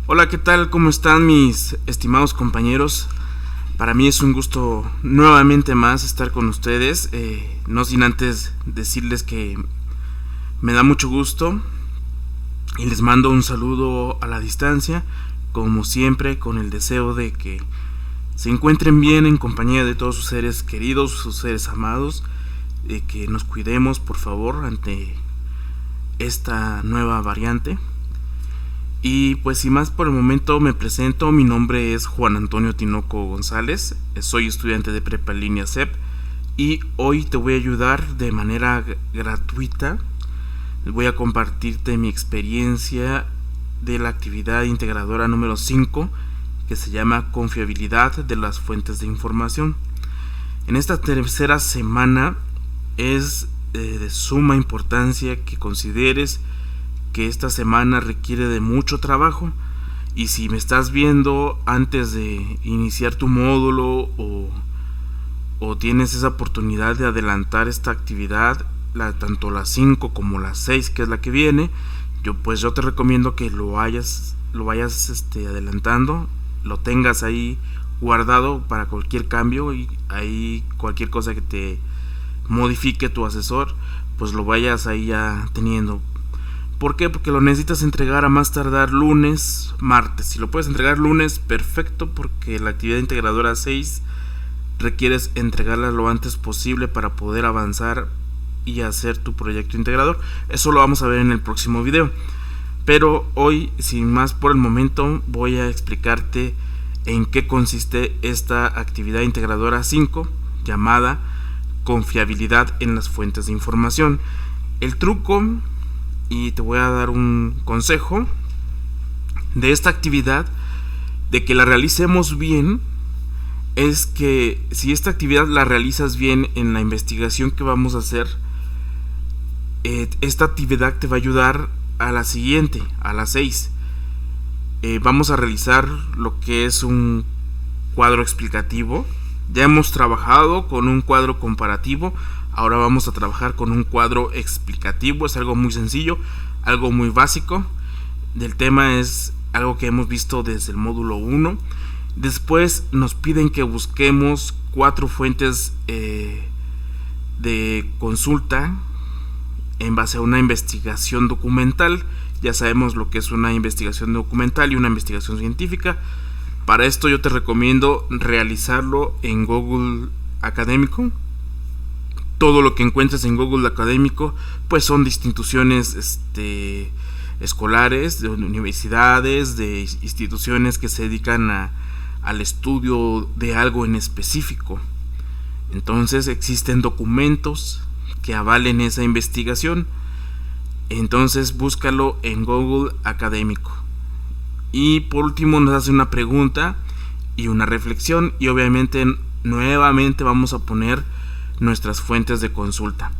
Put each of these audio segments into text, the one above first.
Hola, ¿qué tal? ¿Cómo están mis estimados compañeros? Para mí es un gusto nuevamente más estar con ustedes, no sin antes decirles que me da mucho gusto y les mando un saludo a la distancia, como siempre, con el deseo de que se encuentren bien en compañía de todos sus seres queridos, sus seres amados, de que nos cuidemos por favor ante esta nueva variante. Y pues sin más por el momento me presento, mi nombre es Juan Antonio Tinoco González, soy estudiante de prepa en línea CEP y hoy te voy a ayudar de manera gratuita. Voy a compartirte mi experiencia de la actividad integradora número 5 que se llama Confiabilidad de las fuentes de información. En esta tercera semana es de suma importancia que consideres que esta semana requiere de mucho trabajo, y si me estás viendo antes de iniciar tu módulo o tienes esa oportunidad de adelantar esta actividad, tanto la 5 como la 6 que es la que viene, yo te recomiendo que lo vayas adelantando, lo tengas ahí guardado para cualquier cambio, y ahí cualquier cosa que te modifique tu asesor, pues lo vayas ahí ya teniendo. ¿Por qué? Porque lo necesitas entregar a más tardar lunes, martes. Si lo puedes entregar lunes, perfecto, porque la actividad integradora 6 requieres entregarla lo antes posible para poder avanzar y hacer tu proyecto integrador. Eso lo vamos a ver en el próximo video. Pero hoy, sin más por el momento, voy a explicarte en qué consiste esta actividad integradora 5 llamada confiabilidad en las fuentes de información. El truco, y te voy a dar un consejo de esta actividad, de que la realicemos bien, es que si esta actividad la realizas bien en la investigación que vamos a hacer, esta actividad te va a ayudar a la siguiente, a la 6. Vamos a realizar lo que es un cuadro explicativo. Ya hemos trabajado con un cuadro comparativo, ahora vamos a trabajar con un cuadro explicativo. Es algo muy sencillo, algo muy básico. Del tema es algo que hemos visto desde el módulo 1. Después nos piden que busquemos 4 fuentes de consulta en base a una investigación documental. Ya sabemos lo que es una investigación documental y una investigación científica. Para esto yo te recomiendo realizarlo en Google Académico. Todo lo que encuentres en Google Académico pues son de instituciones escolares, de universidades, de instituciones que se dedican al estudio de algo en específico. Entonces existen documentos que avalen esa investigación. Entonces búscalo en Google Académico. Y por último nos hace una pregunta y una reflexión, y obviamente nuevamente vamos a poner nuestras fuentes de consulta.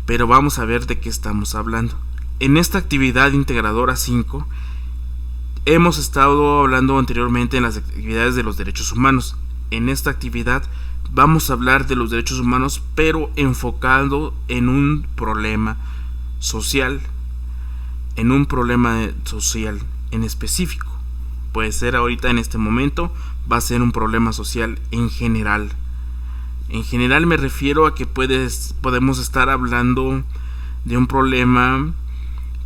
Pero vamos a ver de qué estamos hablando. En esta actividad integradora 5 hemos estado hablando anteriormente en las actividades de los derechos humanos. En esta actividad vamos a hablar de los derechos humanos, pero enfocado en un problema social. En un problema social en específico. Puede ser ahorita en este momento, va a ser un problema social en general. En general me refiero a que podemos estar hablando de un problema,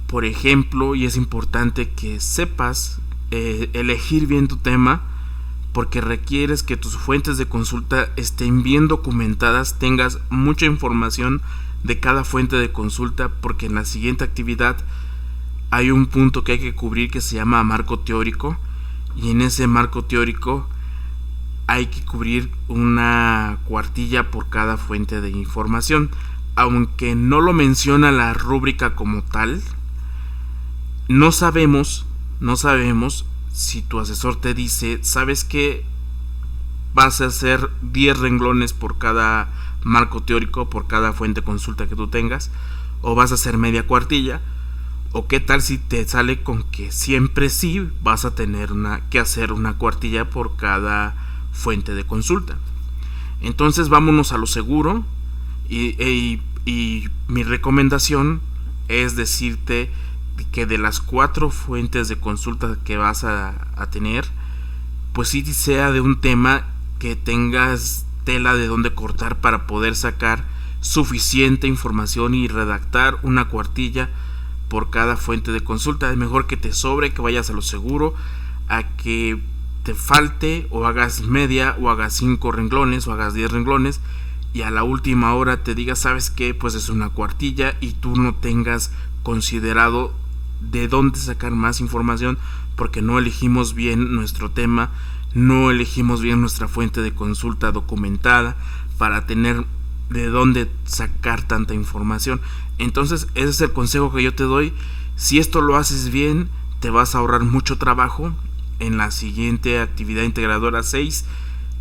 por ejemplo, y es importante que sepas elegir bien tu tema, porque requieres que tus fuentes de consulta estén bien documentadas, tengas mucha información de cada fuente de consulta, porque en la siguiente actividad hay un punto que hay que cubrir que se llama marco teórico, y en ese marco teórico hay que cubrir una cuartilla por cada fuente de información. Aunque no lo menciona la rúbrica como tal, no sabemos si tu asesor te dice, ¿sabes qué? Vas a hacer 10 renglones por cada marco teórico, por cada fuente de consulta que tú tengas, o vas a hacer media cuartilla. O qué tal si te sale con que siempre sí vas a tener que hacer una cuartilla por cada fuente de consulta. Entonces vámonos a lo seguro, y mi recomendación es decirte que de las 4 fuentes de consulta que vas a tener, pues sí sea de un tema que tengas tela de donde cortar para poder sacar suficiente información y redactar una cuartilla por cada fuente de consulta. Es mejor que te sobre, que vayas a lo seguro, a que te falte o hagas media o hagas 5 renglones o hagas 10 renglones y a la última hora te digas, ¿sabes qué? Pues es una cuartilla y tú no tengas considerado de dónde sacar más información porque no elegimos bien nuestro tema, no elegimos bien nuestra fuente de consulta documentada para tener de dónde sacar tanta información. Entonces ese es el consejo que yo te doy. Si esto lo haces bien, te vas a ahorrar mucho trabajo en la siguiente actividad integradora 6,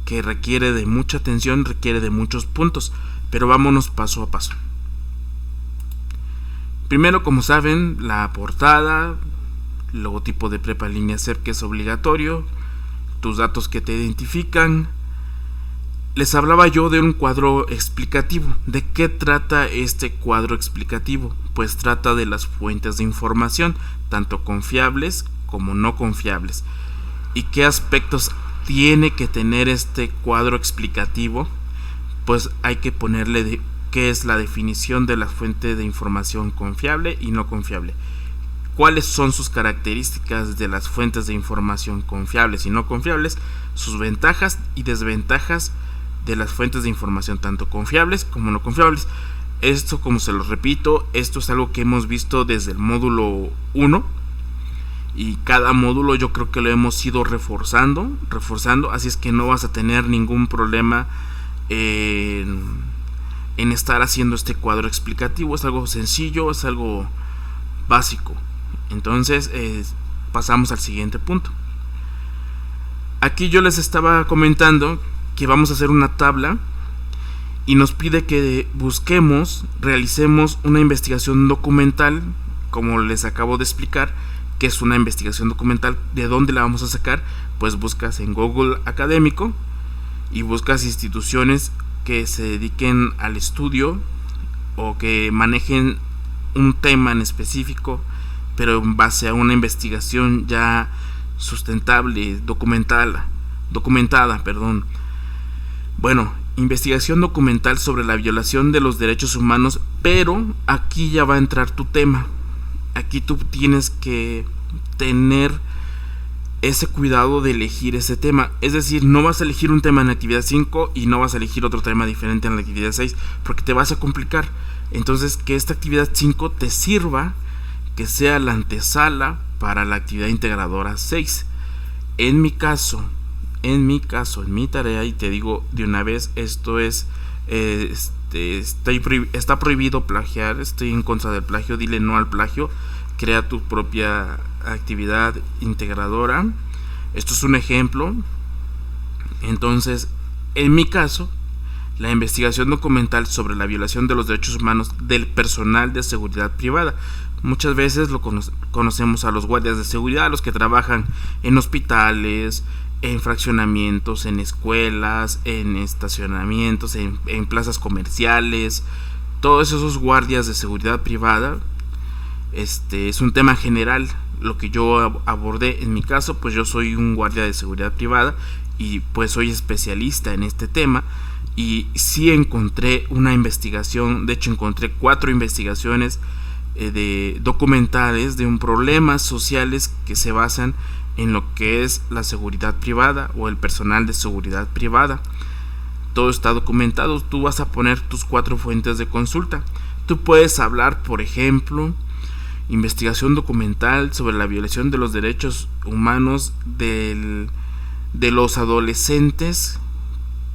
que requiere de mucha atención, requiere de muchos puntos, pero vámonos paso a paso. Primero, como saben, la portada, logotipo de Prepa Línea SEP, que es obligatorio, tus datos que te identifican. Les hablaba yo de un cuadro explicativo. ¿De qué trata este cuadro explicativo? Pues trata de las fuentes de información, tanto confiables como no confiables. ¿Y qué aspectos tiene que tener este cuadro explicativo? Pues hay que ponerle qué es la definición de la fuente de información confiable y no confiable. ¿Cuáles son sus características de las fuentes de información confiables y no confiables? Sus ventajas y desventajas de las fuentes de información tanto confiables como no confiables. Esto, como se los repito, esto es algo que hemos visto desde el módulo 1 y cada módulo yo creo que lo hemos ido reforzando, así es que no vas a tener ningún problema en estar haciendo este cuadro explicativo. Es algo sencillo, es algo básico. Entonces pasamos al siguiente punto. Aquí yo les estaba comentando que vamos a hacer una tabla y nos pide que realicemos una investigación documental, como les acabo de explicar, que es una investigación documental. ¿De dónde la vamos a sacar? Pues buscas en Google Académico y buscas instituciones que se dediquen al estudio o que manejen un tema en específico, pero en base a una investigación ya sustentable, documentada. Bueno, investigación documental sobre la violación de los derechos humanos, pero aquí ya va a entrar tu tema. Aquí tú tienes que tener ese cuidado de elegir ese tema. Es decir, no vas a elegir un tema en la actividad 5 y no vas a elegir otro tema diferente en la actividad 6 porque te vas a complicar. Entonces, que esta actividad 5 te sirva, que sea la antesala para la actividad integradora 6. En mi caso, en mi tarea, y te digo de una vez, esto es está prohibido plagiar, estoy en contra del plagio, dile no al plagio, crea tu propia actividad integradora. Esto es un ejemplo. Entonces, en mi caso, la investigación documental sobre la violación de los derechos humanos del personal de seguridad privada. Muchas veces lo conocemos a los guardias de seguridad, los que trabajan en hospitales, en fraccionamientos, en escuelas, en estacionamientos, en plazas comerciales, todos esos guardias de seguridad privada. Es un tema general lo que yo abordé. En mi caso, pues yo soy un guardia de seguridad privada y pues soy especialista en este tema, y sí encontré una investigación, de hecho encontré 4 investigaciones documentales de problemas sociales que se basan en lo que es la seguridad privada o el personal de seguridad privada. Todo está documentado. Tú vas a poner tus 4 fuentes de consulta. Tú puedes hablar, por ejemplo, investigación documental sobre la violación de los derechos humanos de los adolescentes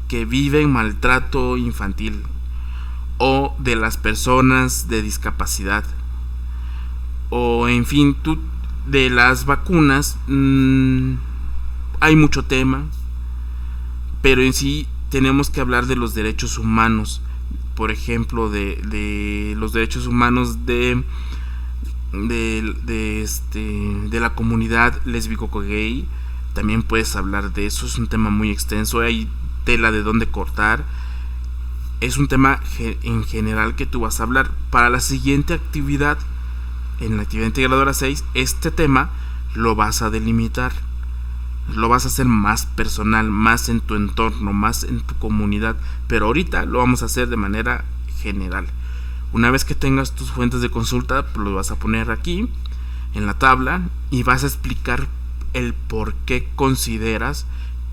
que viven maltrato infantil, o de las personas de discapacidad, o en fin, de las vacunas. Hay mucho tema, pero en sí tenemos que hablar de los derechos humanos, por ejemplo, de los derechos humanos de la comunidad lésbico-gay. También puedes hablar de eso. Es un tema muy extenso, hay tela de dónde cortar. Es un tema en general que tú vas a hablar. Para la siguiente actividad en la actividad integradora 6, este tema lo vas a delimitar, lo vas a hacer más personal, más en tu entorno, más en tu comunidad, pero ahorita lo vamos a hacer de manera general. Una vez que tengas tus fuentes de consulta, pues lo vas a poner aquí en la tabla y vas a explicar el por qué consideras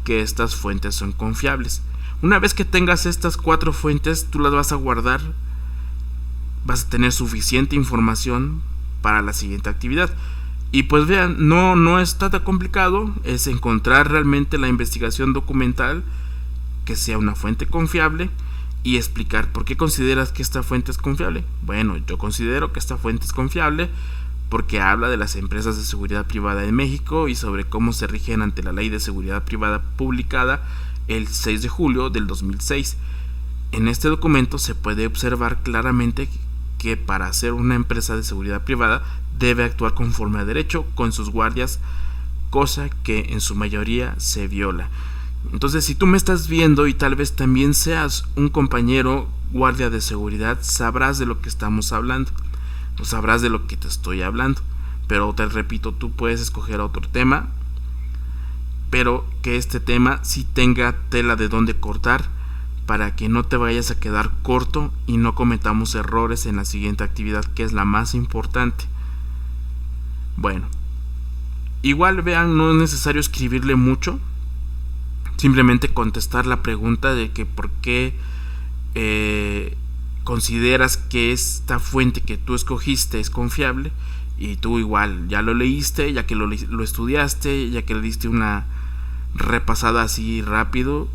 que estas fuentes son confiables. Una vez que tengas estas 4 fuentes, tú las vas a guardar, vas a tener suficiente información para la siguiente actividad. Y pues vean, no está tan complicado, es encontrar realmente la investigación documental que sea una fuente confiable y explicar por qué consideras que esta fuente es confiable. Bueno, yo considero que esta fuente es confiable porque habla de las empresas de seguridad privada en México y sobre cómo se rigen ante la Ley de Seguridad Privada publicada el 6 de julio del 2006. En este documento se puede observar claramente que para ser una empresa de seguridad privada debe actuar conforme a derecho con sus guardias, cosa que en su mayoría se viola. Entonces, si tú me estás viendo y tal vez también seas un compañero guardia de seguridad, sabrás de lo que estamos hablando, o sabrás de lo que te estoy hablando. Pero te repito, tú puedes escoger otro tema, pero que este tema sí tenga tela de dónde cortar para que no te vayas a quedar corto y no cometamos errores en la siguiente actividad, que es la más importante. Bueno, igual vean, no es necesario escribirle mucho, simplemente contestar la pregunta de que por qué consideras que esta fuente que tú escogiste es confiable, y tú igual ya lo leíste, ya que lo estudiaste, ya que le diste una repasada así rápido,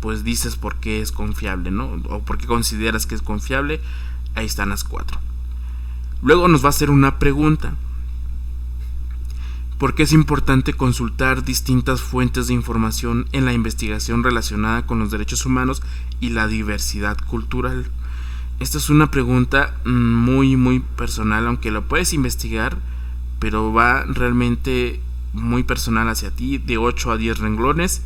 pues dices por qué es confiable, ¿no? O por qué consideras que es confiable. Ahí están las 4. Luego nos va a hacer una pregunta: ¿por qué es importante consultar distintas fuentes de información en la investigación relacionada con los derechos humanos y la diversidad cultural? Esta es una pregunta muy personal, aunque lo puedes investigar, pero va realmente muy personal hacia ti, de 8 a 10 renglones.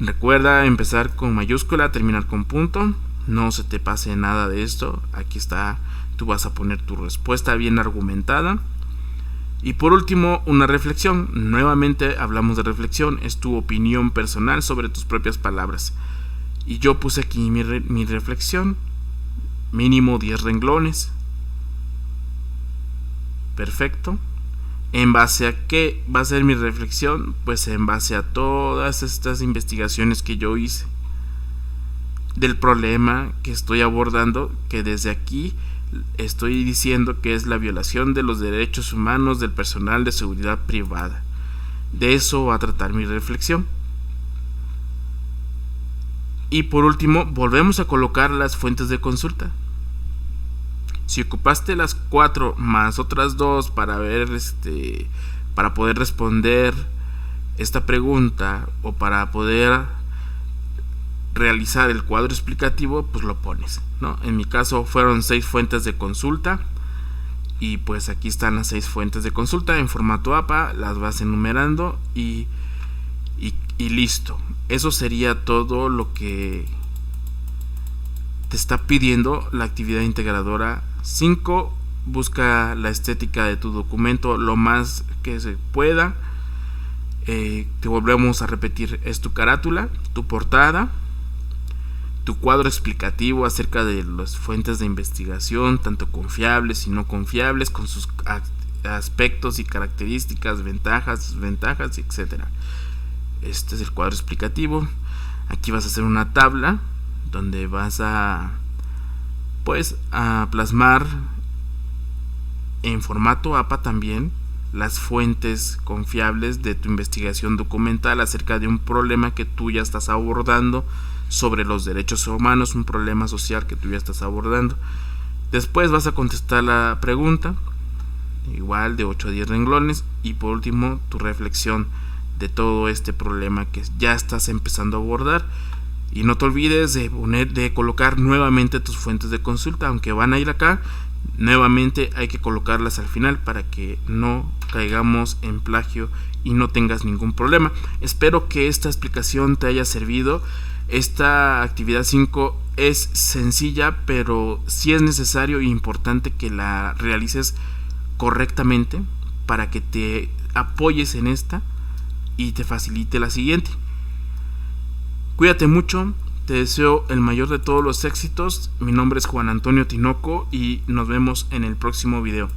Recuerda empezar con mayúscula, terminar con punto, no se te pase nada de esto. Aquí está, tú vas a poner tu respuesta bien argumentada. Y por último, una reflexión. Nuevamente hablamos de reflexión, es tu opinión personal sobre tus propias palabras. Y yo puse aquí mi reflexión, mínimo 10 renglones. Perfecto. ¿En base a qué va a ser mi reflexión? Pues en base a todas estas investigaciones que yo hice, del problema que estoy abordando, que desde aquí estoy diciendo que es la violación de los derechos humanos del personal de seguridad privada. De eso va a tratar mi reflexión. Y por último, volvemos a colocar las fuentes de consulta. Si ocupaste las 4 más otras 2 para ver para poder responder esta pregunta o para poder realizar el cuadro explicativo, pues lo pones, ¿no? En mi caso fueron 6 fuentes de consulta y pues aquí están las 6 fuentes de consulta en formato APA, las vas enumerando y listo. Eso sería todo lo que te está pidiendo la actividad integradora 5. Busca la estética de tu documento lo más que se pueda. Te volvemos a repetir: es tu carátula, tu portada, tu cuadro explicativo acerca de las fuentes de investigación, tanto confiables y no confiables, con sus aspectos y características, ventajas, desventajas, etcétera. Este es el cuadro explicativo. Aquí vas a hacer una tabla donde vas a plasmar en formato APA también las fuentes confiables de tu investigación documental acerca de un problema que tú ya estás abordando sobre los derechos humanos, un problema social que tú ya estás abordando. Después vas a contestar la pregunta, igual de 8 a 10 renglones, y por último tu reflexión de todo este problema que ya estás empezando a abordar. Y no te olvides de colocar nuevamente tus fuentes de consulta, aunque van a ir acá, nuevamente hay que colocarlas al final para que no caigamos en plagio y no tengas ningún problema. Espero que esta explicación te haya servido. Esta actividad 5 es sencilla, pero sí es necesario e importante que la realices correctamente para que te apoyes en esta y te facilite la siguiente. Cuídate mucho, te deseo el mayor de todos los éxitos. Mi nombre es Juan Antonio Tinoco y nos vemos en el próximo video.